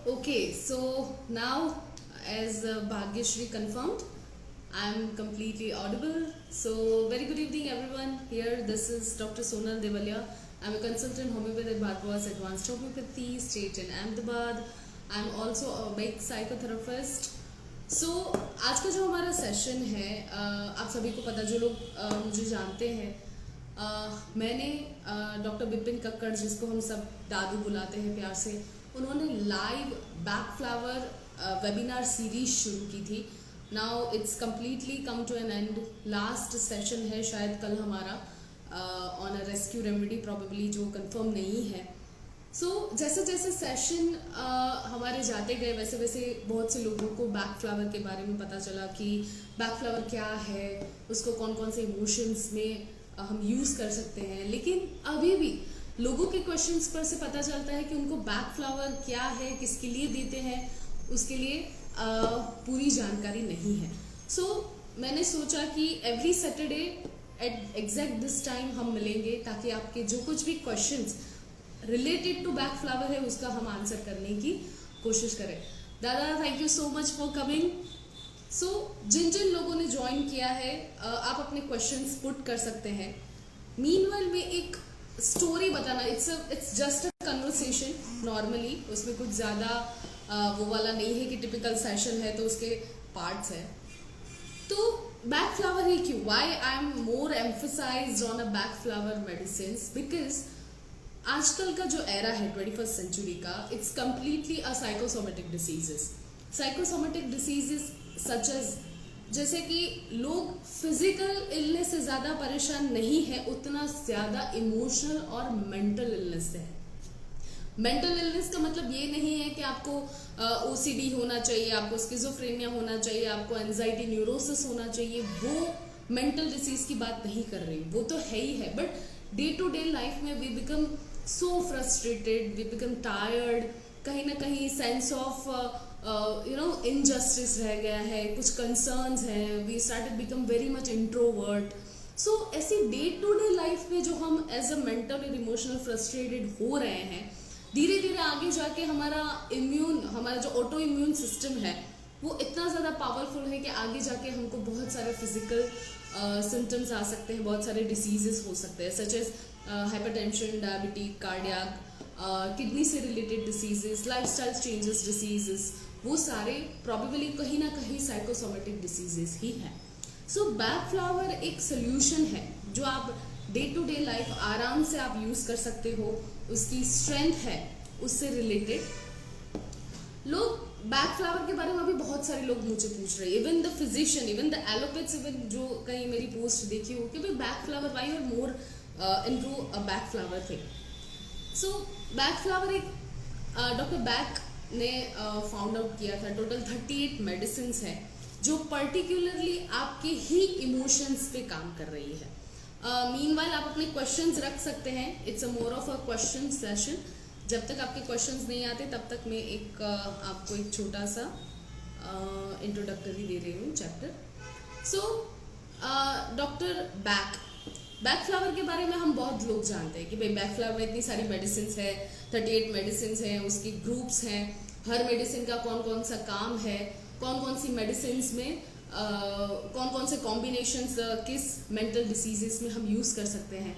Okay, so now as Bhagyashri confirmed, I'm completely audible. So, very good evening, everyone. Here, this is Dr. Sonal Devalia. I'm a consultant homeopath at Bhargava's Advanced Homeopathy, state in Ahmedabad. I'm also a big psychotherapist. So, आज का जो हमारा session है, आप सभी को पता, जो लोग मुझे जानते हैं, मैंने डॉक्टर विपिन कक्कड़, जिसको हम सब दादू बुलाते हैं प्यार से, उन्होंने live Bach flower webinar series शुरू की थी. Now it's completely come to an end. Last session है शायद कल हमारा on a rescue remedy, probably, जो कंफर्म नहीं है. सो जैसे जैसे सेशन हमारे जाते गए, वैसे वैसे बहुत से लोगों को बैक फ्लावर के बारे में पता चला कि बैक फ्लावर क्या है, उसको कौन कौन से इमोशंस में हम यूज़ कर सकते हैं. लेकिन अभी भी लोगों के क्वेश्चंस पर से पता चलता है कि उनको बैक फ्लावर क्या है, किसके लिए देते हैं, उसके लिए पूरी जानकारी नहीं है. सो मैंने सोचा कि every Saturday at exact this time हम मिलेंगे, ताकि आपके जो कुछ भी questions related to Bach flower है उसका हम आंसर करने की कोशिश करें. दादा, thank you so much for coming. So जिन जिन लोगों ने ज्वाइन किया है, आप अपने क्वेश्चंस पुट कर सकते हैं. मीनवाइल में एक स्टोरी बताना, it's just a conversation normally, उसमें कुछ ज़्यादा वो वाला नहीं है कि टिपिकल सेशन है तो उसके पार्ट्स हैं. तो बैक फ्लावर ही क्यों, why I am more emphasized on a Bach flower medicine, because आजकल का जो एरा है 21st सेंचुरी का, it's completely a psychosomatic diseases. Psychosomatic diseases such as, जैसे कि लोग फिजिकल इलनेस से ज़्यादा परेशान नहीं है, उतना ज़्यादा इमोशनल और मेंटल इलनेस से है. मेंटल इलनेस का मतलब ये नहीं है कि आपको ओसीडी होना चाहिए, आपको स्किज़ोफ्रेनिया होना चाहिए, आपको एंजाइटी न्यूरोसिस होना चाहिए. वो मेंटल डिसीज की बात नहीं कर रही, वो तो है ही है. But day to day life में we become so frustrated, we become tired, कहीं ना कहीं सेंस ऑफ इनजस्टिस रह गया है, कुछ कंसर्न्स हैं, we started become very much introvert. So ऐसी डे टू डे लाइफ में जो हम एज अ मेंटल और इमोशनल फ्रस्ट्रेटेड हो रहे हैं, धीरे धीरे आगे जाके हमारा जो ऑटो इम्यून सिस्टम है वो इतना ज़्यादा पावरफुल है कि आगे जाके हमको बहुत सारे फिजिकल सिम्टम्स आ सकते हैं, बहुत सारे डिसीजेस हो सकते हैं, such as hypertension, diabetes, cardiac, kidney से related diseases, lifestyle changes diseases, वो सारे प्रॉबेबली कहीं ना कहीं साइकोसोमेटिक डिसीजेस ही हैं. सो बैक फ्लावर एक सोल्यूशन है जो आप डे टू डे लाइफ आराम से आप यूज़ कर सकते हो. उसकी स्ट्रेंथ है, उससे रिलेटेड. लोग बैक फ्लावर के बारे में अभी बहुत सारे लोग मुझे पूछ रहे हैं, even the physician, even the allopaths, even जो कहीं मेरी पोस्ट देखी हो कि भाई Bach flower, why are more into a Bach flower thing. So Bach flower एक डॉक्टर बैक ने फाउंड आउट किया था. टोटल 38 मेडिसिन है जो पर्टिकुलरली आपके ही इमोशंस पे काम कर रही है. मीनवाइल आप अपने क्वेश्चंस रख सकते हैं. It's a more of a question session. जब तक आपके क्वेश्चंस नहीं आते तब तक मैं आपको एक छोटा सा इंट्रोडक्टरी दे रही हूँ chapter. So doctor back flower के बारे में हम बहुत लोग जानते हैं कि भाई बैक फ्लावर में इतनी सारी मेडिसिन है, 38 मेडिसिन हैं, उसकी ग्रुप्स हैं, हर मेडिसिन का कौन कौन सा काम है, कौन कौन सी मेडिसिन में कौन कौन से कॉम्बिनेशंस किस मेंटल डिसीजेस में हम यूज़ कर सकते हैं.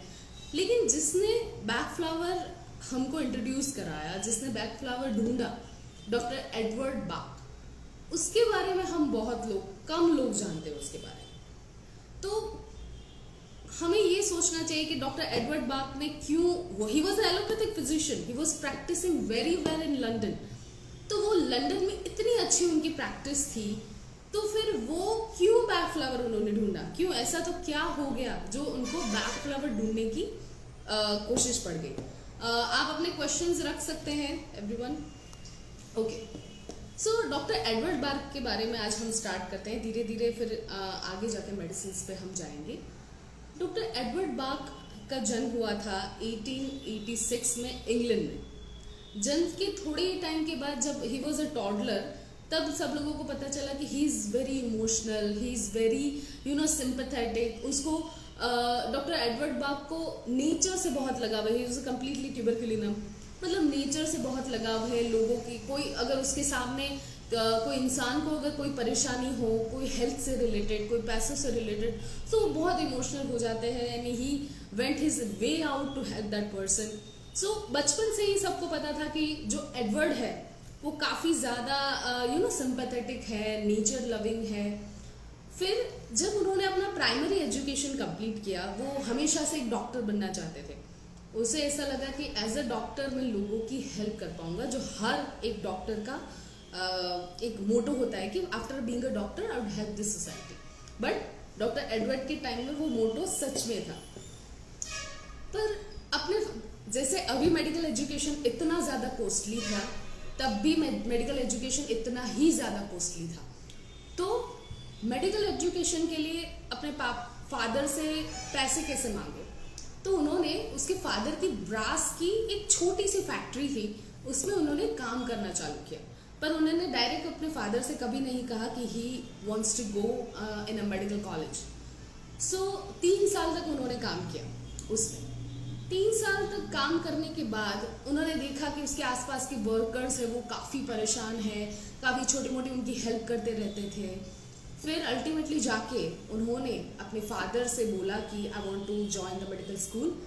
लेकिन जिसने बैक फ्लावर हमको इंट्रोड्यूस कराया, जिसने बैक फ्लावर ढूंढा, डॉक्टर एडवर्ड बाक, उसके बारे में हम कम लोग जानते हैं उसके बारे में. तो हमें ये सोचना चाहिए कि डॉक्टर एडवर्ड बाक ने क्यों, he was allopathic physician, he was practising very well in London. तो वो लंदन में इतनी अच्छी उनकी प्रैक्टिस थी, तो फिर वो क्यों बैक फ्लावर उन्होंने ढूंढा, क्यों, ऐसा तो क्या हो गया जो उनको बैक फ्लावर ढूंढने की कोशिश पड़ गई. आप अपने क्वेश्चंस रख सकते हैं everyone. Okay, so doctor Edward बाक के बारे में आज हम स्टार्ट करते हैं. धीरे धीरे फिर आगे जाके मेडिसिन पे हम जाएंगे. डॉक्टर एडवर्ड बाक का जन्म हुआ था 1886 में इंग्लैंड में. जन्म के थोड़े ही टाइम के बाद जब ही वॉज अ टॉडलर, तब सब लोगों को पता चला कि he is very emotional, he is very sympathetic. उसको डॉक्टर एडवर्ड बाक को नेचर से बहुत लगा हुआ है. He is a completely tuberculinum. मतलब नेचर से बहुत लगाव है लोगों की। कोई अगर उसके सामने कोई इंसान को अगर कोई परेशानी हो, कोई हेल्थ से रिलेटेड, कोई पैसों से रिलेटेड, तो वो बहुत इमोशनल हो जाते हैं and he went his way out to help that person. So बचपन से ही सबको पता था कि जो एडवर्ड है वो काफ़ी ज़्यादा सिंपैथेटिक है, नेचर लविंग है। फिर जब उन्होंने अपना प्राइमरी एजुकेशन कंप्लीट किया, वो हमेशा से एक डॉक्टर बनना चाहते थे। उसे ऐसा लगा कि एज अ डॉक्टर मैं लोगों की हेल्प कर पाऊंगा, जो हर एक डॉक्टर का एक मोटो होता है कि after being a doctor I would help this society. But doctor Edward के टाइम में वो मोटो सच में था। पर अपने जैसे अभी मेडिकल एजुकेशन इतना ज़्यादा कॉस्टली था, तब भी मेडिकल एजुकेशन इतना ही ज़्यादा कॉस्टली था। तो मेडिकल एजुकेशन के लिए अपने फादर से पैसे कैसे मांगे? तो उन्होंने उसके फादर की ब्रास की एक छोटी सी फैक्ट्री थी, उसमें उन्होंने काम करना चालू किया। पर उन्होंने डायरेक्ट अपने फादर से कभी नहीं कहा कि he wants to go in a medical college. So 3 साल तक उन्होंने काम किया उसमें। 3 साल तक काम करने के बाद उन्होंने देखा कि उसके आसपास के वर्कर्स है वो काफ़ी परेशान है, काफ़ी छोटी मोटी उनकी हेल्प करते रहते थे। फिर अल्टीमेटली जाके उन्होंने अपने फादर से बोला कि I want to join the medical school.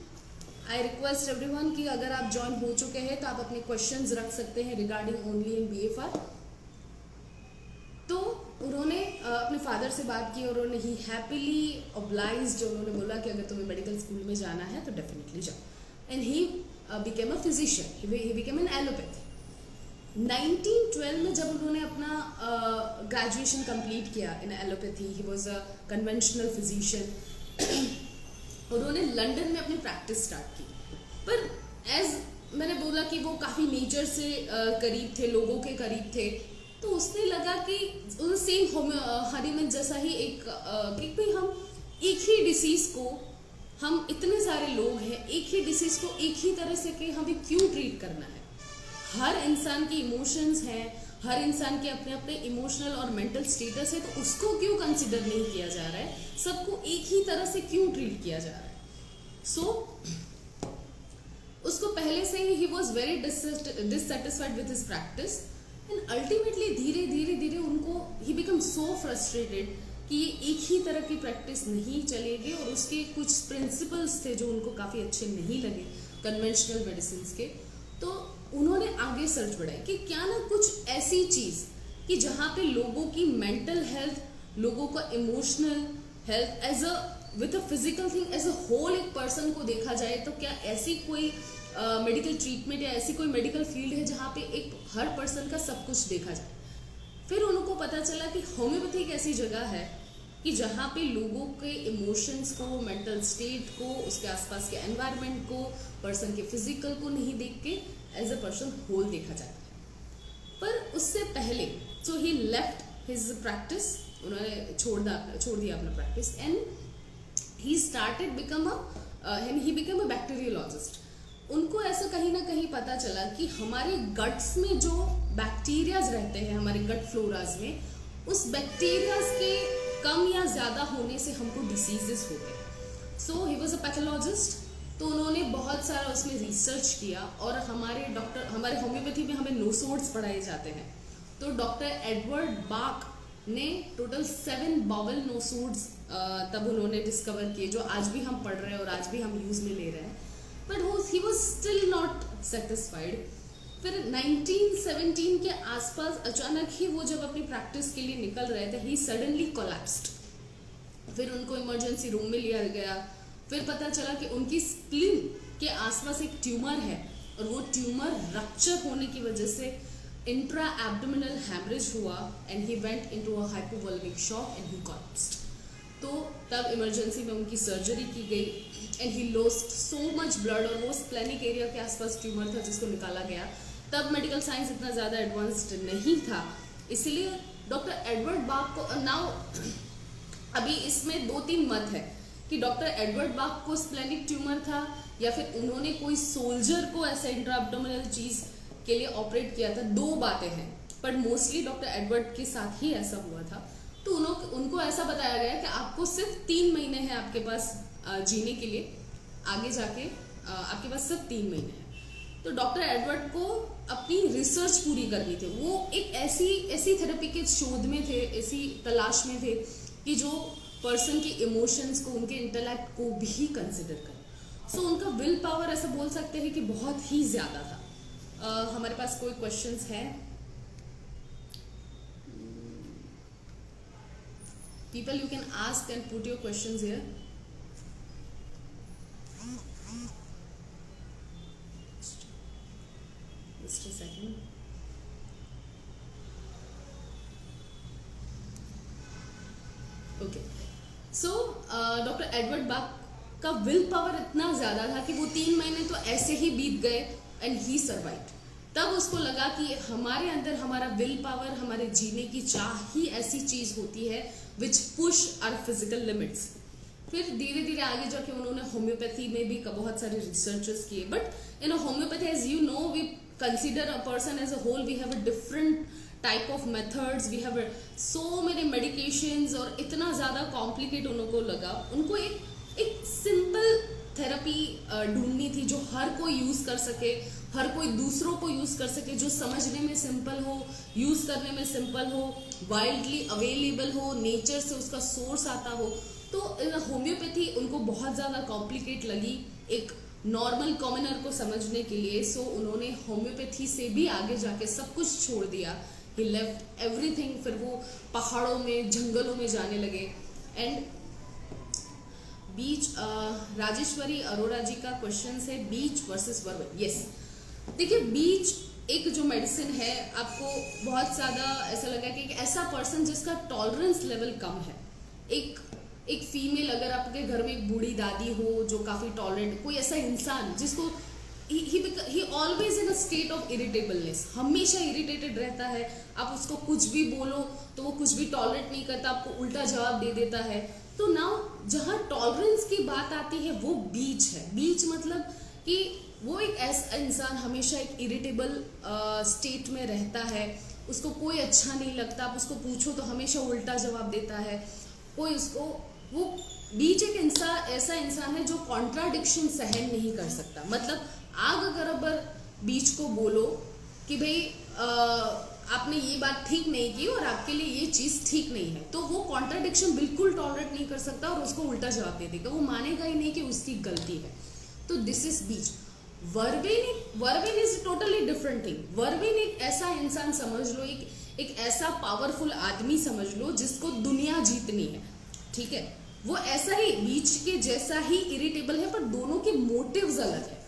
I request everyone कि अगर आप ज्वाइन हो चुके हैं तो आप अपने क्वेश्चंस रख सकते हैं रिगार्डिंग ओनली इन BFR। तो उन्होंने अपने फादर से बात की और उन्होंने ही हैप्पीली ऑब्लाइज्ड, उन्होंने बोला कि अगर तुम्हें मेडिकल स्कूल में जाना है तो डेफिनेटली जाओ। And he became a physician, he became an allopath. 1912 में जब उन्होंने अपना ग्रेजुएशन कंप्लीट किया in allopathy, he was a conventional physician. उन्होंने लंदन में अपनी प्रैक्टिस स्टार्ट की। पर एज मैंने बोला कि वो काफ़ी नेचर से करीब थे, लोगों के करीब थे, तो उसने लगा कि सेम हरीमन जैसा ही एक कि भाई हम एक ही डिसीज़ को, हम इतने सारे लोग हैं, एक ही डिसीज़ को एक ही तरह से कि हमें क्यों ट्रीट करना है। हर इंसान के इमोशंस हैं, हर इंसान के अपने अपने इमोशनल और मेंटल स्टेटस है, तो उसको क्यों कंसिडर नहीं किया जा रहा है, सबको एक ही तरह से क्यों ट्रीट किया जा रहा है। उसको पहले से he was very dissatisfied with his practice and ultimately धीरे धीरे धीरे उनको ही बिकम सो फ्रस्ट्रेटेड कि ये एक ही तरह की प्रैक्टिस नहीं चलेगी, और उसके कुछ प्रिंसिपल्स थे जो उनको काफ़ी अच्छे नहीं लगे कन्वेंशनल मेडिसिन के। तो उन्होंने आगे सर्च बढ़ाई कि क्या ना कुछ ऐसी चीज़ कि जहाँ पे लोगों की मेंटल हेल्थ, लोगों का emotional health as a with a physical thing as a whole एक पर्सन को देखा जाए, तो क्या ऐसी कोई मेडिकल ट्रीटमेंट या ऐसी कोई मेडिकल फील्ड है जहाँ पे एक हर पर्सन का सब कुछ देखा जाए। फिर उनको पता चला कि होम्योपैथी एक ऐसी जगह है कि जहाँ पे लोगों के इमोशंस को, मेंटल स्टेट को, उसके आसपास के एनवायरनमेंट को, पर्सन के फिजिकल को नहीं देख के एज अ पर्सन होल देखा जाता है। पर उससे पहले सो ही लेफ्ट हिज प्रैक्टिस, उन्होंने छोड़ दिया अपना practice and he started he became a bacteriologist। उनको ऐसा कहीं ना कहीं पता चला कि हमारे गट्स में जो बैक्टीरियाज रहते हैं, हमारे गट फ्लोराज में, उस बैक्टीरियाज के कम या ज़्यादा होने से हमको डिसीजेस होते हैं। सो ही वॉज अ पैथोलॉजिस्ट। तो उन्होंने बहुत सारा उसमें रिसर्च किया और हमारे होम्योपैथी में हमें नोसोड्स पढ़ाए जाते हैं। तो डॉक्टर एडवर्ड बाक ने टोटल 7 बाउल नोसोड्स तब उन्होंने डिस्कवर किए, जो आज भी हम पढ़ रहे हैं और आज भी हम यूज़ में ले रहे हैं। But he was still not satisfied. फिर 1917 के आसपास अचानक ही वो जब अपनी प्रैक्टिस के लिए निकल रहे थे, ही सडनली कोलैप्स्ड। फिर उनको इमरजेंसी रूम में लिया गया। फिर पता चला कि उनकी स्प्लीन के आसपास एक ट्यूमर है और वो ट्यूमर रप्चर होने की वजह से इंट्रा एब्डोमिनल हैमरेज हुआ and he went into a hypovolaemic shock and he collapsed. तो तब इमरजेंसी में उनकी सर्जरी की गई and he lost so much blood, और वो स्प्लेनिक एरिया के आसपास ट्यूमर था जिसको निकाला गया। तब मेडिकल साइंस इतना ज़्यादा एडवांस्ड नहीं था, इसलिए डॉक्टर एडवर्ड बाक को नाउ अभी इसमें 2-3 मत है कि डॉक्टर एडवर्ड बाक को स्प्लेनिक ट्यूमर था या फिर उन्होंने कोई सोल्जर को ऐसा इंट्रा एब्डोमिनल चीज़ के लिए ऑपरेट किया था। 2 बातें हैं, बट मोस्टली डॉक्टर एडवर्ड के साथ ही ऐसा हुआ था। तो उनको ऐसा बताया गया कि आपको सिर्फ 3 महीने हैं आपके पास जीने के लिए, आगे जाके आपके पास सिर्फ 3 महीने हैं। तो डॉक्टर एडवर्ड को अपनी रिसर्च पूरी करनी थी। वो एक ऐसी थेरेपी के शोध में थे, ऐसी तलाश में थे कि जो पर्सन के इमोशंस को, उनके इंटेलेक्ट को भी कंसिडर करे। सो उनका विल पावर ऐसा बोल सकते हैं कि बहुत ही ज्यादा था। हमारे पास कोई क्वेश्चंस है? People, you can ask and put your questions here. Just a second. Okay. So, doctor Edward बाक का विल पावर इतना ज्यादा था कि वो 3 महीने तो ऐसे ही बीत गए एंड ही सर्वाइव्ड। तब उसको लगा कि हमारे अंदर हमारा विल पावर, हमारे जीने की चाह ही ऐसी चीज होती है विच पुश आवर फिजिकल लिमिट्स। फिर धीरे धीरे आगे जाके उन्होंने होम्योपैथी में भी बहुत सारे रिसर्चेस किए। But in homeopathy, as you know, we consider a person as a whole, we have a different type of methods, we have so many medications, और इतना ज्यादा कॉम्प्लिकेट उनको लगा। उनको एक सिंपल थेरेपी ढूंढनी थी जो हर कोई यूज कर सके, हर कोई दूसरों को यूज कर सके, जो समझने में सिंपल हो, यूज करने में सिंपल हो, वाइडली अवेलेबल हो, नेचर से उसका सोर्स आता हो। तो होम्योपैथी उनको बहुत ज्यादा कॉम्प्लिकेट लगी एक नॉर्मल कॉमनर को समझने के लिए। सो उन्होंने होम्योपैथी से भी आगे जाके सब कुछ छोड़ दिया। ही लेफ्ट एवरीथिंग। फिर वो पहाड़ों में, जंगलों में जाने लगे। एंड बीच, राजेश्वरी अरोड़ा जी का क्वेश्चन है बीच वर्सेस वर्बल। यस, देखिए बीच एक जो मेडिसिन है, आपको बहुत ज्यादा ऐसा लगा कि एक ऐसा पर्सन जिसका टॉलरेंस लेवल कम है। एक फीमेल, अगर आपके घर में एक बूढ़ी दादी हो जो काफी टॉलरेंट, कोई ऐसा इंसान जिसको he always in a state of irritableness, हमेशा इरिटेटेड रहता है। आप उसको कुछ भी बोलो तो वो कुछ भी टॉलरेट नहीं करता, आपको उल्टा जवाब दे देता है। तो नाउ जहां टॉलरेंस की बात आती है वो बीच है। बीच मतलब कि वो एक ऐसा इंसान हमेशा एक इरिटेबल स्टेट में रहता है, उसको कोई अच्छा नहीं लगता, आप उसको पूछो तो हमेशा उल्टा जवाब देता है। कोई उसको, वो बीच एक इंसान, ऐसा इंसान है जो कॉन्ट्राडिक्शन सहन नहीं कर सकता। मतलब आग अगर बीच को बोलो कि भाई आपने ये बात ठीक नहीं की और आपके लिए ये चीज ठीक नहीं है, तो वो कॉन्ट्राडिक्शन बिल्कुल टॉलरेट नहीं कर सकता और उसको उल्टा जवाब दे देगा। वो मानेगा ही नहीं कि उसकी गलती है। तो this is beech. Vervain is totally different thing. Vervain एक ऐसा इंसान समझ लो, एक ऐसा पावरफुल आदमी समझ लो जिसको दुनिया जीतनी है, ठीक है। वो ऐसा ही बीच के जैसा ही इरिटेबल है, पर दोनों के मोटिव्स अलग है।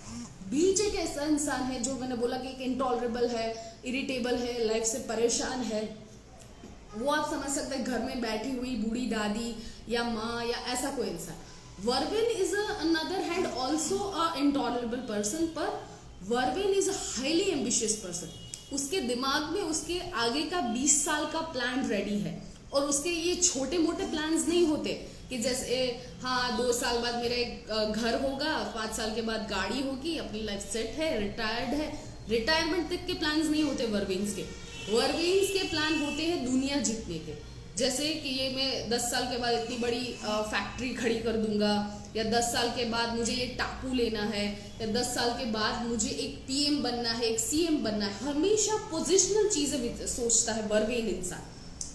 बीच एक ऐसा इंसान है जो मैंने बोला कि एक इंटॉलरेबल है, इरिटेबल है, लाइफ से परेशान है। वो आप समझ सकते हैं घर में बैठी हुई बूढ़ी दादी या माँ या ऐसा कोई इंसान। Vervain is another hand also a intolerable person, पर vervain is a highly ambitious person. उसके दिमाग में उसके आगे का 20 साल का प्लान रेडी है, और उसके ये छोटे मोटे प्लान्स नहीं होते कि जैसे हाँ 2 साल बाद मेरा एक घर होगा, 5 साल के बाद गाड़ी होगी, अपनी लाइफ सेट है, रिटायर्ड है। रिटायरमेंट तक के प्लान्स नहीं होते वर्बिन्स के। वर्बिन्स के प्लान होते हैं दुनिया जीतने के। जैसे कि ये मैं 10 साल के बाद इतनी बड़ी फैक्ट्री खड़ी कर दूंगा, या 10 साल के बाद मुझे ये टापू लेना है, या 10 साल के बाद मुझे एक पीएम बनना है, एक सीएम बनना है। हमेशा पोजिशनल चीजें सोचता है वर्बिन इंसान,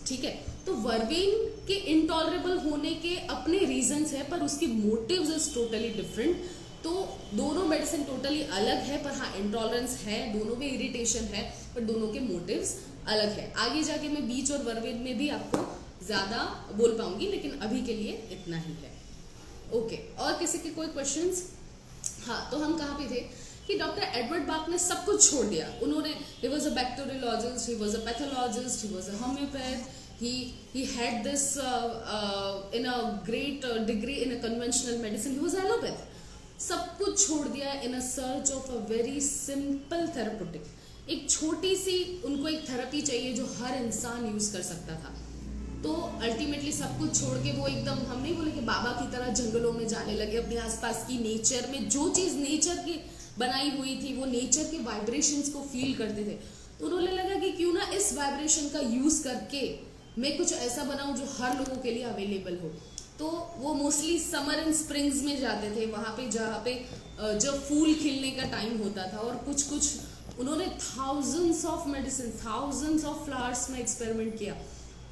ठीक है। तो वर्बिन के इंटॉलरेबल होने के अपने रीजंस है, पर उसकी मोटिव्स इज टोटली डिफरेंट। तो दोनों मेडिसिन टोटली अलग है, पर हाँ इंटॉलरेंस है, दोनों में इरिटेशन है, पर दोनों के मोटिव्स अलग है। आगे जाके मैं बीच और वर्बिन में भी आपको ज्यादा बोल पाऊंगी, लेकिन अभी के लिए इतना ही है। ओके, और किसी के कोई क्वेश्चंस? हाँ, तो हम कहाँ पे थे कि डॉक्टर एडवर्ड बाक ने सब कुछ छोड़ दिया। उन्होंने, ही was a bacteriologist, he was a pathologist, he was a homeopath, he had this in a great degree in a conventional medicine. He was allopathy. सब कुछ छोड़ दिया in a search of a very simple therapeutic. एक छोटी सी उनको एक therapy चाहिए जो हर इंसान यूज कर सकता था। तो अल्टीमेटली सब कुछ छोड़ के वो एकदम, हम नहीं बोले कि बाबा की तरह जंगलों में जाने लगे, अपने आसपास की नेचर में जो चीज नेचर की बनाई हुई थी, वो नेचर के वाइब्रेशंस को फील करते थे। तो उन्होंने लगा कि क्यों ना इस वाइब्रेशन का यूज करके मैं कुछ ऐसा बनाऊं जो हर लोगों के लिए अवेलेबल हो। तो वो मोस्टली समर एंड स्प्रिंग्स में जाते थे, वहाँ पे जहाँ पे जब फूल खिलने का टाइम होता था। और कुछ उन्होंने thousands of medicine, thousands of flowers में एक्सपेरिमेंट किया।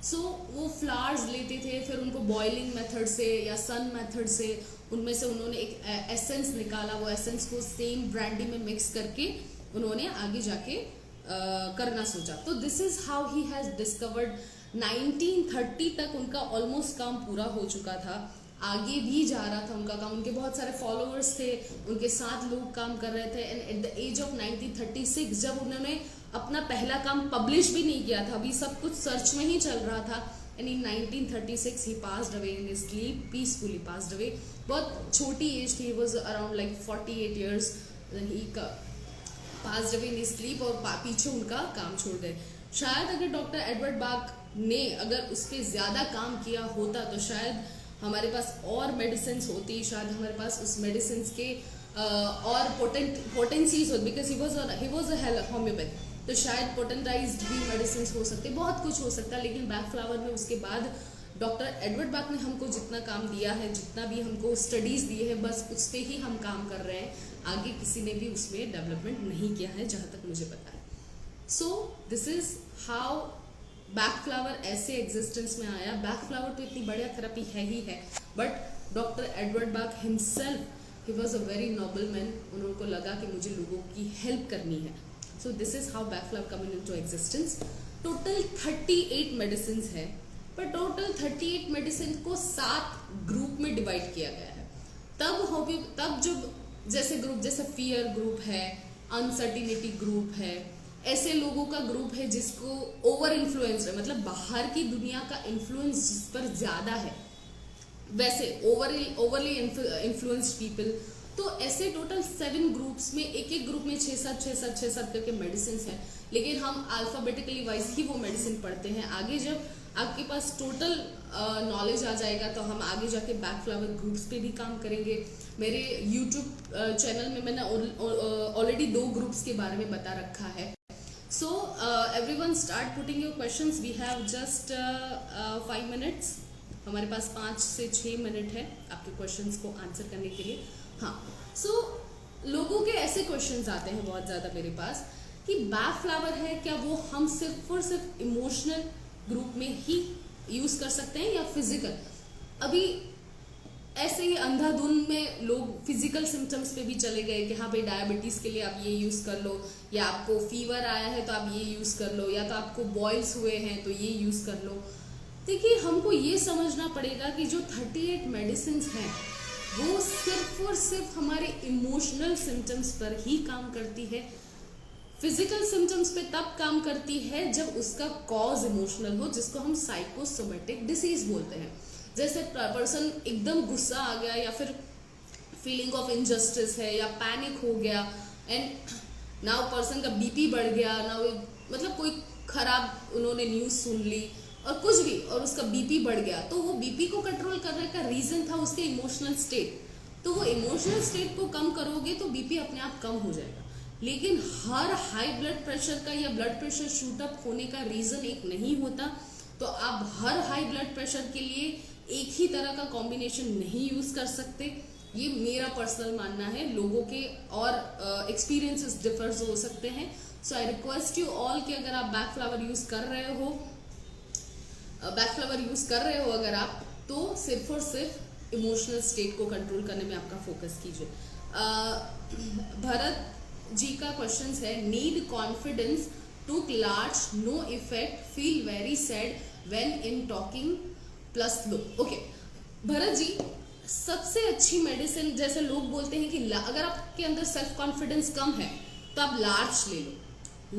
सो वो फ्लावर्स लेते थे, फिर उनको बॉइलिंग मेथड से या सन मेथड से उनमें से उन्होंने एक एसेंस निकाला। वो एसेंस को सेम ब्रांडी में मिक्स करके उन्होंने आगे जाके करना सोचा। तो this is how he has discovered. 1930 तक उनका ऑलमोस्ट काम पूरा हो चुका था, आगे भी जा रहा था उनका काम। उनके बहुत सारे फॉलोअर्स थे, उनके साथ लोग काम कर रहे थे। And at the age of 1936 जब उन्होंने अपना पहला काम पब्लिश भी नहीं किया था, अभी सब कुछ सर्च में ही चल रहा था, and in 1936 he passed away in his sleep, peacefully passed away. बहुत छोटी एज थी, was around like 48 years when he passed away in his sleep, और पीछे उनका काम छोड़ गए। शायद अगर डॉक्टर एडवर्ड बाक ने अगर उस पर ज्यादा काम किया होता तो शायद हमारे पास और मेडिसिन होती, शायद हमारे पास उस मेडिसिन के और पोटेंसीज होती, because he was a homeopath. तो शायद पोटेंटाइज्ड भी मेडिसिन हो सकते, बहुत कुछ हो सकता। लेकिन बैक फ्लावर में उसके बाद डॉक्टर एडवर्ड बाक ने हमको जितना काम दिया है, जितना भी हमको स्टडीज दिए हैं, बस उस पर ही हम काम कर रहे हैं। आगे किसी ने भी उसमें डेवलपमेंट नहीं किया है जहाँ तक मुझे पता है। So this is how back flower ऐसे एग्जिस्टेंस में आया। बैक फ्लावर तो इतनी बढ़िया थेरेपी है ही है, बट डॉक्टर एडवर्ड बाक himself he was a very noble man. उनको लगा कि मुझे लोगों की हेल्प करनी है। So this is how back flower come into existence. Total 38 medicine है, पर टोटल 38 मेडिसिन को 7 ग्रुप में डिवाइड किया गया है। तब जब जैसे ग्रुप, जैसे फियर ग्रुप है, अनसर्टिनिटी ग्रुप है, ऐसे लोगों का ग्रुप है जिसको ओवर इन्फ्लुएंस है, मतलब बाहर की दुनिया का इन्फ्लुएंस जिस पर ज्यादा है, वैसे ओवरली इन्फ्लुएंस्ड पीपल। तो ऐसे टोटल 7 ग्रुप्स में, एक एक ग्रुप में 6-7 करके मेडिसिन है। लेकिन हम अल्फाबेटिकली वाइज ही वो मेडिसिन पढ़ते हैं। आगे जब आपके पास टोटल नॉलेज आ जाएगा तो हम आगे जाके बैक फ्लावर ग्रुप्स पे भी काम करेंगे। मेरे यूट्यूब चैनल में मैंने ऑलरेडी 2 ग्रुप्स के बारे में बता रखा है। So everyone start putting your questions. We have just 5 minutes. हमारे पास 5 से 6 मिनट है आपके क्वेश्चंस को आंसर करने के लिए। हाँ, so लोगों के ऐसे क्वेश्चंस आते हैं बहुत ज़्यादा मेरे पास कि बैक फ्लावर है, क्या वो हम सिर्फ और सिर्फ इमोशनल ग्रुप में ही यूज़ कर सकते हैं या फिजिकल? अभी ऐसे ही अंधाधुंध में लोग फिजिकल सिम्टम्स पे भी चले गए कि हाँ भाई डायबिटीज के लिए आप ये यूज कर लो, या आपको फीवर आया है तो आप ये यूज कर लो, या तो आपको बॉयल्स हुए हैं तो ये यूज कर लो। देखिए, हमको ये समझना पड़ेगा कि जो 38 मेडिसिन हैं वो सिर्फ और सिर्फ हमारे इमोशनल सिम्टम्स पर ही काम करती है। फिजिकल सिम्टम्स पे तब काम करती है जब उसका कॉज इमोशनल हो, जिसको हम साइकोसोमेटिक डिसीज बोलते हैं। जैसे पर्सन एकदम गुस्सा आ गया, या फिर फीलिंग ऑफ इनजस्टिस है, या पैनिक हो गया, एंड नाउ पर्सन का बीपी बढ़ गया, नाउ मतलब कोई खराब उन्होंने न्यूज़ सुन ली और कुछ भी, और उसका बीपी बढ़ गया, तो वो बीपी को कंट्रोल करने का रीजन था उसके इमोशनल स्टेट। तो वो इमोशनल स्टेट को कम करोगे तो बीपी अपने आप कम हो जाएगा। लेकिन हर हाई ब्लड प्रेशर का या ब्लड प्रेशर शूट अप होने का रीजन एक नहीं होता। तो आप हर हाई ब्लड प्रेशर के लिए एक ही तरह का कॉम्बिनेशन नहीं यूज कर सकते। ये मेरा पर्सनल मानना है, लोगों के और एक्सपीरियंसेस डिफर्स हो सकते हैं। सो आई रिक्वेस्ट यू ऑल कि अगर आप बैक फ्लावर यूज कर रहे हो अगर आप, तो सिर्फ और सिर्फ इमोशनल स्टेट को कंट्रोल करने में आपका फोकस कीजिए। भरत जी का क्वेश्चन है, need confidence, took large, no effect, feel very sad when in talking plus low. Okay Bharat ji, सबसे अच्छी मेडिसिन, जैसे लोग बोलते हैं कि अगर आपके अंदर सेल्फ कॉन्फिडेंस कम है तो आप लार्ज ले लो।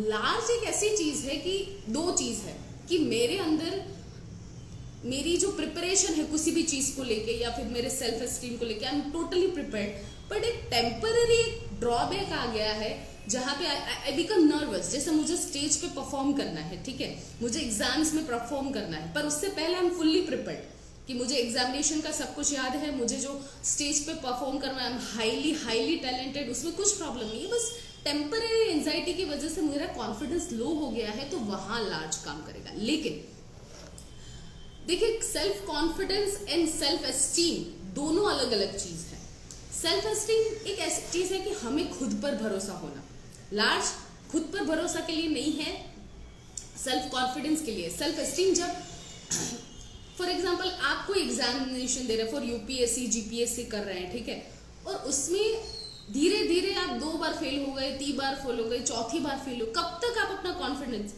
लार्ज एक ऐसी चीज है कि 2 चीज है कि मेरे अंदर मेरी जो प्रिपरेशन है किसी भी चीज को लेके, या फिर मेरे सेल्फ एस्टीम को लेके, I am totally prepared, but एक टेम्पररी ड्रॉबैक आ गया है जहाँ पे आई बिकम नर्वस। जैसे मुझे स्टेज पे परफॉर्म करना है, ठीक है, मुझे एग्जाम्स में परफॉर्म करना है, पर उससे पहले आई एम फुल्ली प्रिपेयर्ड कि मुझे एग्जामिनेशन का सब कुछ याद है, मुझे जो स्टेज पे परफॉर्म करना है, आई एम हाईली टैलेंटेड, उसमें कुछ प्रॉब्लम नहीं है। बस टेम्पररी एंजाइटी की वजह से मेरा कॉन्फिडेंस लो हो गया है, तो वहां लार्ज काम करेगा। लेकिन देखिए, self confidence and self esteem दोनों अलग अलग चीज है। सेल्फ एस्टीम एक ऐसी चीज है कि हमें खुद पर भरोसा होना, लार्ज खुद पर भरोसा के लिए नहीं है, सेल्फ कॉन्फिडेंस के लिए। सेल्फ एस्टीम जब फॉर एग्जाम्पल आप कोई एग्जामिनेशन दे रहे हैं, फॉर यूपीएससी जीपीएससी कर रहे हैं, ठीक है, और उसमें धीरे धीरे आप 2 बार फेल हो गए, 3 बार फेल हो गए, चौथी बार फेल हो, कब तक आप अपना कॉन्फिडेंस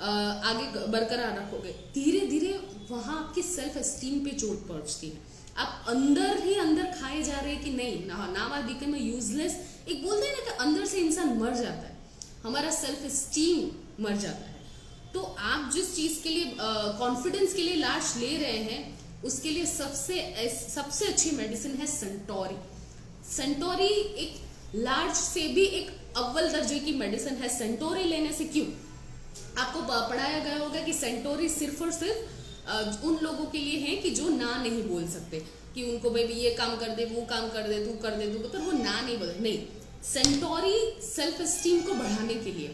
आगे बरकरार रखोगे? धीरे धीरे वहां आपकी सेल्फ एस्टीम पे चोट पहुंचती है, आप अंदर ही अंदर खाए जा रहे हैं कि नहीं, नाउ आई बिकम यूजलेस। एक बोलते हैं ना कि अंदर से इंसान मर जाता है, हमारा सेल्फ एस्टीम मर जाता है। तो आप जिस चीज के लिए कॉन्फिडेंस के लिए लार्ज ले रहे हैं, उसके लिए सबसे अच्छी मेडिसिन है सेंटोरी। सेंटोरी एक लार्ज से भी एक अव्वल दर्जे की मेडिसिन है। सेंटोरी लेने से क्यों? आपको पढ़ाया गया होगा कि सेंटोरी सिर्फ और सिर्फ उन लोगों के लिए है कि जो ना नहीं बोल सकते, कि उनको भाई ये काम कर दे, वो काम कर दे, तू कर दे, तू, पर वो ना नहीं बोले। नहीं, सेंटोरी सेल्फ एस्टीम को बढ़ाने के लिए,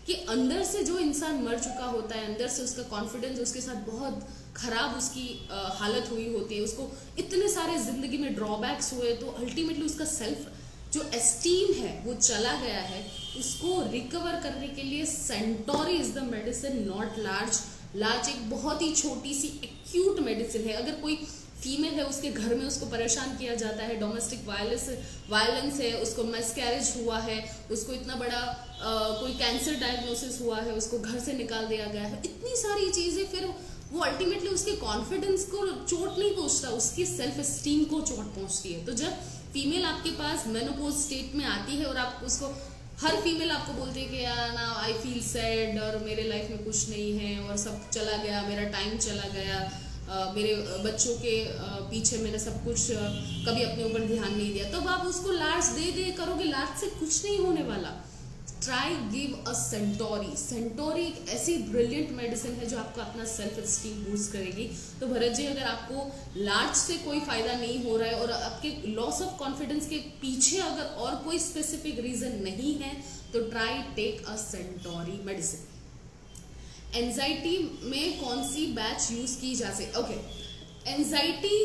कि अंदर से जो इंसान मर चुका होता है, अंदर से उसका कॉन्फिडेंस, उसके साथ बहुत खराब उसकी हालत हुई होती है, उसको इतने सारे जिंदगी में ड्रॉबैक्स हुए, तो अल्टीमेटली उसका सेल्फ जो एस्टीम है वो चला गया है, उसको रिकवर करने के लिए Centauri is the medicine, not large. Large एक बहुत ही छोटी सी एक्यूट मेडिसिन है। अगर कोई फीमेल है, उसके घर में उसको परेशान किया जाता है, डोमेस्टिक वायलेंस है, उसको मिसकैरेज हुआ है, उसको इतना बड़ा कोई कैंसर डायग्नोसिस हुआ है, उसको घर से निकाल दिया गया है, इतनी सारी चीजें, फिर वो अल्टीमेटली उसके कॉन्फिडेंस को चोट नहीं पहुंचता, उसकी सेल्फ एस्टीम को चोट पहुंचती है। तो जब फीमेल आपके पास मेनोपॉज स्टेट में आती है और आप उसको, हर फीमेल आपको बोलती है कि यार ना आई फील सैड और मेरे लाइफ में कुछ नहीं है और सब चला गया, मेरा टाइम चला गया, मेरे बच्चों के पीछे मैंने सब कुछ कभी अपने ऊपर ध्यान नहीं दिया, तब आप उसको लार्ज दे करोगे, लार्ज से कुछ नहीं होने वाला। Try give a Centauri. Centauri एक ऐसी ब्रिलियंट मेडिसिन है जो आपको अपना सेल्फ एस्टीम बूस्ट करेगी। तो भरत जी, अगर आपको लार्ज से कोई फायदा नहीं हो रहा है और आपके लॉस ऑफ कॉन्फिडेंस के पीछे अगर और कोई स्पेसिफिक रीजन नहीं है, तो try take a centaury medicine. Anxiety में कौन सी बैच यूज की जा सकती? ओके, एंजाइटी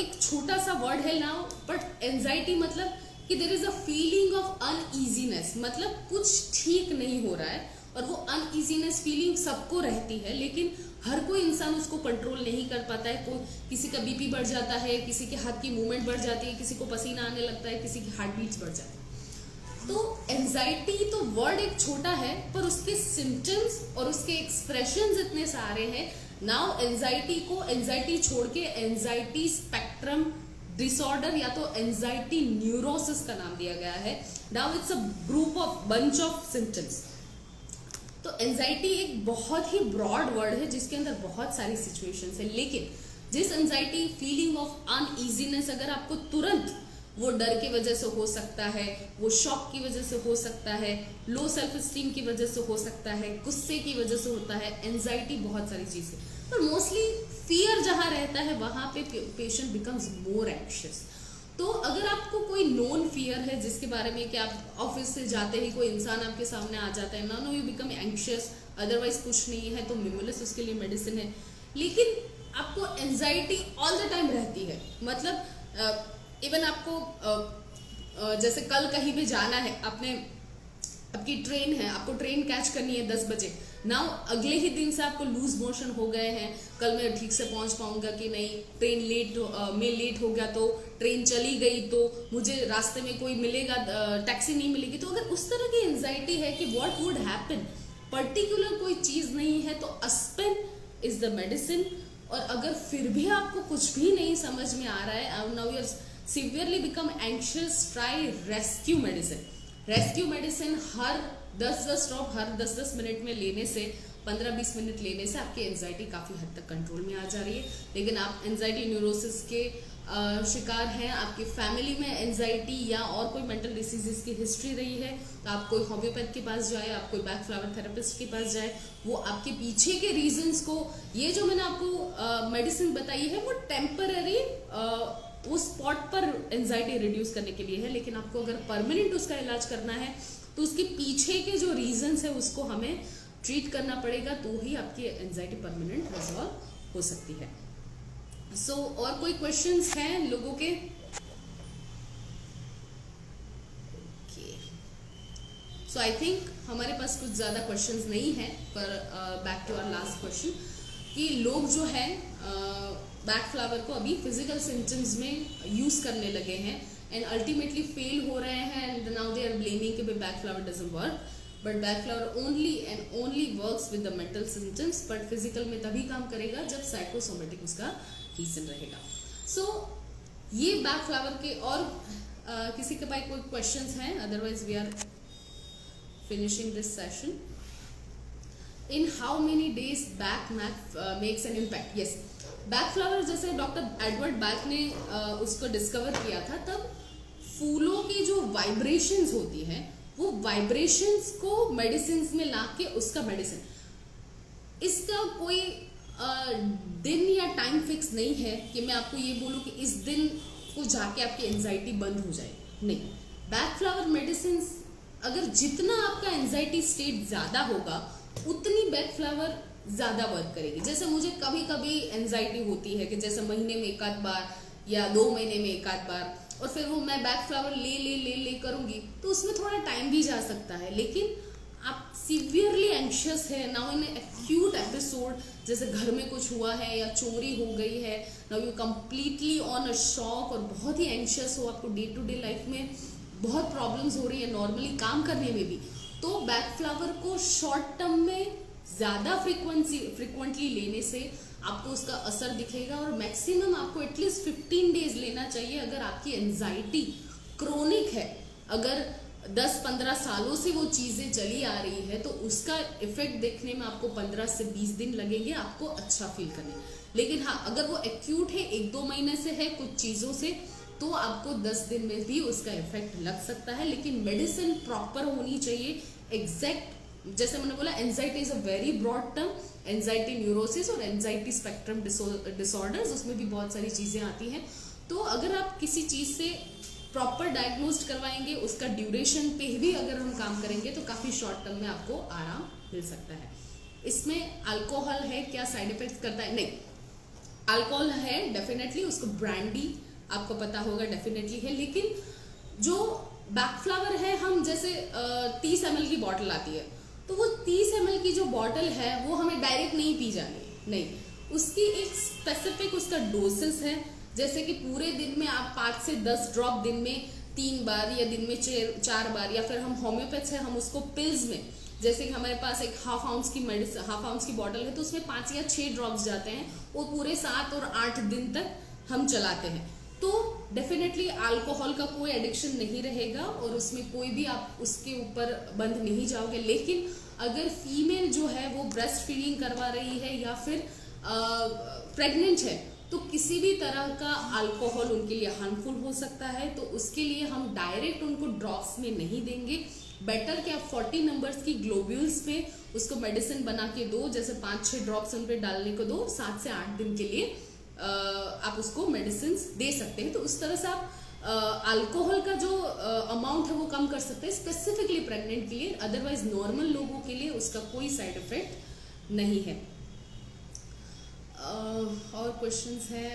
एक छोटा सा वर्ड है नाउ, बट एंजाइटी मतलब कि there is a feeling of uneasiness, मतलब कुछ ठीक नहीं हो रहा है, और वो अनईजीनेस फीलिंग सबको रहती है, लेकिन हर कोई इंसान उसको कंट्रोल नहीं कर पाता है। कोई, किसी का बीपी बढ़ जाता है, किसी के हाथ की मूवमेंट बढ़ जाती है, किसी को पसीना आने लगता है, किसी की हार्ट बीट्स बढ़ जाती है। तो एंजाइटी तो वर्ड एक छोटा है, पर उसके सिम्टम्स और उसके एक्सप्रेशंस इतने सारे हैं। नाउ एंजाइटी को, एंजाइटी छोड़ के एंजाइटी स्पेक्ट्रम डिसऑर्डर या तो एंजाइटी न्यूरोसिस का नाम दिया गया है। Now it's a group of bunch of symptoms. तो एंजाइटी एक बहुत ही ब्रॉड वर्ड है जिसके अंदर बहुत सारी सिचुएशंस है, लेकिन जिस एंजाइटी फीलिंग ऑफ अनईजीनेस, अगर आपको तुरंत वो डर की वजह से हो सकता है, वो शॉक की वजह से हो सकता है, लो सेल्फ एस्टीम की वजह से हो सकता है, गुस्से की वजह से होता है, एंजाइटी बहुत सारी चीजें, पर मोस्टली फियर जहां रहता है वहां पे पेशेंट बिकम्स मोर एंग्शियस। तो अगर आपको कोई नोन फियर है जिसके बारे में कि आप ऑफिस से जाते ही कोई इंसान आपके सामने आ जाता है, no you become anxious, otherwise कुछ नहीं है, तो मिमुलस उसके लिए मेडिसिन है। लेकिन आपको एंजाइटी ऑल द टाइम रहती है, मतलब इवन आपको जैसे कल कहीं भी जाना है, आपकी ट्रेन है, आपको ट्रेन कैच करनी है 10 बजे, नाउ अगले ही दिन से आपको लूज मोशन हो गए हैं, कल मैं ठीक से पहुंच पाऊंगा कि नहीं, ट्रेन लेट हो गया तो, ट्रेन चली गई तो मुझे रास्ते में कोई मिलेगा, टैक्सी नहीं मिलेगी। तो अगर उस तरह की एंजाइटी है कि व्हाट वुड हैपन, पर्टिकुलर कोई चीज नहीं है, तो अस्पेन इज द मेडिसिन। और अगर फिर भी आपको कुछ भी नहीं समझ में आ रहा है, now you are severely become anxious, try rescue medicine. Rescue medicine हर 10-10 ड्रॉप हर 10-10 मिनट में लेने से, 15-20 मिनट लेने से आपकी एंजाइटी काफ़ी हद तक कंट्रोल में आ जा रही है। लेकिन आप एंजाइटी न्यूरोसिस के शिकार हैं, आपकी फैमिली में एंजाइटी या और कोई मेंटल डिसीजेस की हिस्ट्री रही है, तो आप कोई होम्योपैथ के पास जाए, आप कोई बैक फ्लावर थेरेपिस्ट के पास जाए, वो आपके पीछे के रीजंस को, ये जो मैंने आपको मेडिसिन बताई है वो टेम्पररी उस स्पॉट पर एंजाइटी रिड्यूस करने के लिए है, लेकिन आपको अगर परमानेंट उसका इलाज करना है तो उसके पीछे के जो रीजंस है उसको हमें ट्रीट करना पड़ेगा, तो ही आपकी एंजाइटी परमानेंट रिजॉल्व हो सकती है। और कोई क्वेश्चंस हैं लोगों के? सो आई थिंक हमारे पास कुछ ज़्यादा क्वेश्चंस नहीं हैं, पर back to our last question कि लोग जो है बैक फ्लावर को अभी फिजिकल सिम्टम्स में यूज़ करने लगे हैं एंड अल्टीमेटली फेल हो रहे हैं and now they are blaming कि Bach flower doesn't work, but Bach flower only and only works with the mental symptoms, but physical में तभी काम करेगा जब साइकोसोमेटिक उसका रीजन रहेगा। सो ये बैक फ्लावर के और किसी के पास कोई क्वेश्चंस हैं? Otherwise we are finishing this session. In how many days back makes an impact? Yes, back flower जैसे डॉक्टर एडवर्ड बैक ने उसको डिस्कवर किया था, तब फूलों की जो वाइब्रेशंस होती हैं वो वाइब्रेशंस को मेडिसिन में ला के उसका मेडिसिन, इसका कोई दिन या टाइम फिक्स नहीं है कि मैं आपको ये बोलूँ कि इस दिन को जाके आपकी एंजाइटी बंद हो जाए, नहीं। बैक फ्लावर मेडिसिन अगर जितना आपका एंजाइटी स्टेट ज़्यादा होगा उतनी बैक फ्लावर ज़्यादा वर्क करेगी। जैसे मुझे कभी कभी एंजाइटी होती है कि जैसे महीने में एक आध बार या 2 महीने में एक आध बार, और फिर वो मैं बैक फ्लावर ले करूँगी तो उसमें थोड़ा टाइम भी जा सकता है। लेकिन आप सीवियरली एंशियस है नाउ इन एक्यूट एपिसोड, जैसे घर में कुछ हुआ है या चोरी हो गई है, now you completely on a shock और बहुत ही एंशियस हो, आपको डे टू डे लाइफ में बहुत प्रॉब्लम्स हो रही है नॉर्मली काम करने में भी, तो बैक फ्लावर को शॉर्ट टर्म में ज़्यादा फ्रिक्वेंटली लेने से आपको उसका असर दिखेगा, और मैक्सिमम आपको एटलीस्ट 15 डेज लेना चाहिए। अगर आपकी एंजाइटी क्रोनिक है, अगर 10-15 सालों से वो चीज़ें चली आ रही है, तो उसका इफेक्ट देखने में आपको 15 से 20 दिन लगेंगे आपको अच्छा फील करने। लेकिन हाँ, अगर वो एक्यूट है, 1-2 महीने से है कुछ चीज़ों से, तो आपको 10 दिन में भी उसका इफेक्ट लग सकता है। लेकिन मेडिसिन प्रॉपर होनी चाहिए, एग्जैक्ट। जैसे मैंने बोला, anxiety is a very broad term, anxiety neurosis और एंजाइटी स्पेक्ट्रम डिसऑर्डर्स, उसमें भी बहुत सारी चीज़ें आती हैं। तो अगर आप किसी चीज़ से प्रॉपर डायग्नोस्ट करवाएंगे, उसका ड्यूरेशन पे भी अगर हम काम करेंगे तो काफ़ी शॉर्ट टर्म में आपको आराम मिल सकता है। इसमें अल्कोहल है, क्या साइड इफेक्ट करता है? नहीं, अल्कोहल है डेफिनेटली, उसको ब्रांडी आपको पता होगा डेफिनेटली है। लेकिन जो बैक फ्लावर है, हम जैसे 30 ml की बॉटल आती है, तो वो 30 ml की जो बॉटल है वो हमें डायरेक्ट नहीं पी जानी, नहीं, उसकी एक स्पेसिफिक उसका डोसेस है। जैसे कि पूरे दिन में आप 5 से 10 ड्रॉप दिन में 3 बार या दिन में 4 बार, या फिर हम होम्योपैथ है, हम उसको पिल्स में, जैसे कि हमारे पास एक हाफ आउंस की मेडिसिन, हाफ आउंस की बॉटल है, तो उसमें 5 या 6 ड्रॉप्स जाते हैं, वो पूरे 7 और 8 दिन तक हम चलाते हैं। तो डेफिनेटली अल्कोहल का कोई एडिक्शन नहीं रहेगा और उसमें कोई भी आप उसके ऊपर बंद नहीं जाओगे। लेकिन अगर फीमेल जो है वो ब्रेस्ट फीडिंग करवा रही है या फिर प्रेग्नेंट है, तो किसी भी तरह का अल्कोहल उनके लिए हार्मफुल हो सकता है, तो उसके लिए हम डायरेक्ट उनको ड्रॉप्स में नहीं देंगे। बेटर कि आप 40 नंबर्स की ग्लोब्यूल्स पे उसको मेडिसिन बना के दो, जैसे 5-6 ड्रॉप्स उन पे डालने को दो, 7 से 8 दिन के लिए आप उसको मेडिसिन दे सकते हैं। तो उस तरह से आप अल्कोहल का जो अमाउंट है वो कम कर सकते हैं, स्पेसिफिकली प्रेग्नेंट के लिए। अदरवाइज नॉर्मल लोगों के लिए उसका कोई साइड इफेक्ट नहीं है। और क्वेश्चंस है?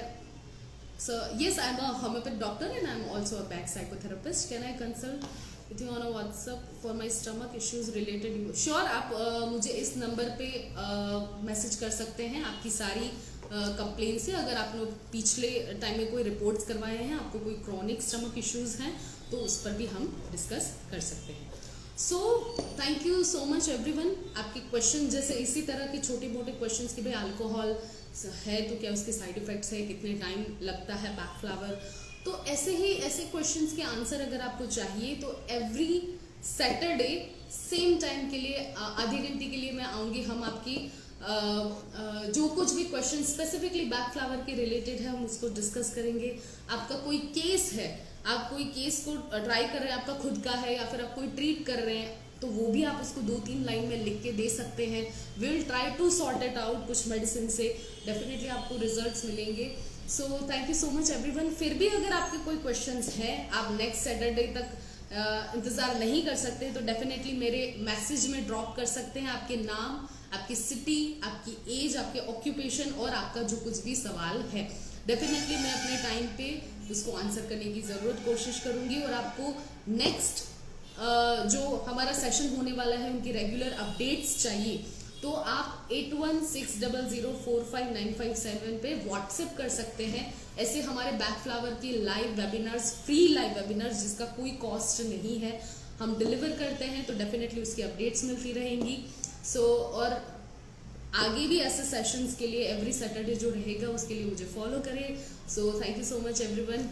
So yes, I am a homeopathic doctor and I am also a back psychotherapist. Can I consult with you on a WhatsApp for my stomach issues related? Sure, आप मुझे इस number पे message कर सकते हैं आपकी सारी कंप्लेन से। अगर आप लोग पिछले टाइम में कोई रिपोर्ट्स करवाए हैं, आपको कोई क्रॉनिक स्टमक इश्यूज हैं, तो उस पर भी हम डिस्कस कर सकते हैं। सो thank you so much everyone. आपके क्वेश्चन जैसे इसी तरह के छोटे मोटे क्वेश्चंस कि भाई अल्कोहल है तो क्या उसके साइड इफेक्ट्स है, कितने टाइम लगता है बैक फ्लावर, तो ऐसे क्वेश्चंस के आंसर अगर आपको चाहिए तो एवरी सैटरडे सेम टाइम के लिए आधे घंटे के लिए मैं आऊँगी। हम आपकी जो कुछ भी क्वेश्चन स्पेसिफिकली बैक फ्लावर के रिलेटेड है हम उसको डिस्कस करेंगे। आपका कोई केस है, आप कोई केस को ट्राई कर रहे हैं, आपका खुद का है या फिर आप कोई ट्रीट कर रहे हैं, तो वो भी आप उसको 2-3 लाइन में लिख के दे सकते हैं। Will try to sort it out. कुछ मेडिसिन से डेफिनेटली आपको रिजल्ट्स मिलेंगे। So thank you so much everyone. फिर भी अगर आपके कोई क्वेश्चंस है, आप नेक्स्ट सैटरडे तक इंतज़ार नहीं कर सकते, तो डेफिनेटली मेरे मैसेज में ड्रॉप कर सकते हैं आपके नाम, आपकी सिटी, आपकी एज, आपके ऑक्यूपेशन और आपका जो कुछ भी सवाल है। डेफिनेटली मैं अपने टाइम पे उसको आंसर करने की ज़रूरत कोशिश करूँगी। और आपको नेक्स्ट जो हमारा सेशन होने वाला है उनकी रेगुलर अपडेट्स चाहिए तो आप 8160045957 पे व्हाट्सएप कर सकते हैं। ऐसे हमारे बैकफ्लावर की live webinars, free live webinars जिसका कोई कॉस्ट नहीं है, हम डिलीवर करते हैं, तो डेफिनेटली उसकी अपडेट्स मिलती रहेंगी। और आगे भी ऐसे सेशंस के लिए एवरी सैटरडे जो रहेगा उसके लिए मुझे फॉलो करें। Thank you so much everyone.